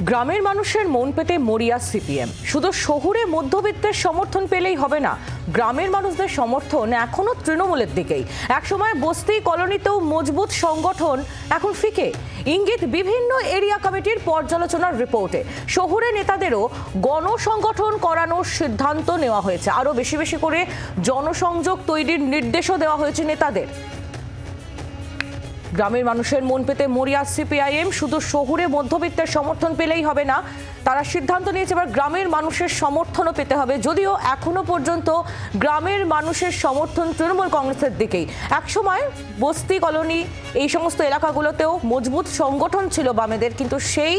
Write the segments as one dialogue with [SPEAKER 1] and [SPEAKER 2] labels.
[SPEAKER 1] গ্রামের মানুষের মন পেতে মরিয়া সিপিএম। শুধু শহুরে মধ্যবিত্তের সমর্থন পেলেই হবে না, গ্রামের মানুষদের সমর্থন এখনো তৃণমূলের দিকেই। একসময় বস্তি কলোনিতেও মজবুত সংগঠন, এখন ফিকে। ইঙ্গিত বিভিন্ন এরিয়া কমিটির পর্যালোচনার রিপোর্টে। শহুরে নেতাদেরও গণসংগঠন করানোর সিদ্ধান্ত নেওয়া হয়েছে। আরও বেশি বেশি করে জনসংযোগ তৈরির নির্দেশও দেওয়া হয়েছে নেতাদের। গ্রামের মানুষের মন পেতে মরিয়া সিপিআইএম। শুধু শহুরে মধ্যবিত্তের সমর্থন পেলেই হবে না, তারা সিদ্ধান্ত নিয়েছে এবার গ্রামের মানুষের সমর্থনও পেতে হবে। যদিও এখনো পর্যন্ত গ্রামের মানুষের সমর্থন তৃণমূল কংগ্রেসের দিকেই। একসময় বস্তি কলোনি এই সমস্ত এলাকাগুলোতেও মজবুত সংগঠন ছিল বামেদের, কিন্তু সেই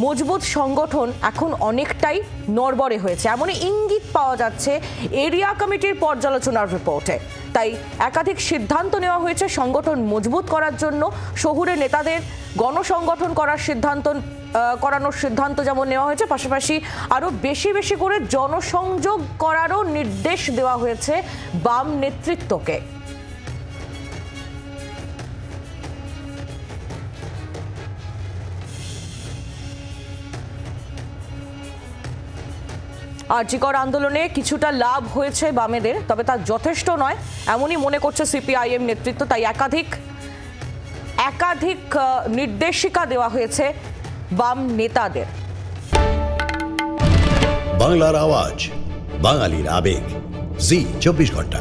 [SPEAKER 1] মজবুত সংগঠন এখন অনেকটাই নড়বড়ে হয়েছে, এমনই ইঙ্গিত পাওয়া যাচ্ছে এরিয়া কমিটির পর্যালোচনার রিপোর্টে। তাই একাধিক সিদ্ধান্ত নেওয়া হয়েছে সংগঠন মজবুত করার জন্য। শহুরে নেতাদের গণসংগঠন করানোর সিদ্ধান্ত যেমন নেওয়া হয়েছে, পাশাপাশি আরও বেশি বেশি করে জনসংযোগ করারও নির্দেশ দেওয়া হয়েছে বাম নেতৃত্বকে। আরজিকর আন্দোলনে কিছুটা লাভ হয়েছে বামেদের, তবে তা যথেষ্ট নয় এমনই মনে করছে সিপিআইএম নেতৃত্ব। তাই একাধিক নির্দেশিকা দেওয়া হয়েছে বাম নেতাদের।
[SPEAKER 2] বাংলার আওয়াজ, বাঙালির আবেগ, জি 24 ঘন্টা।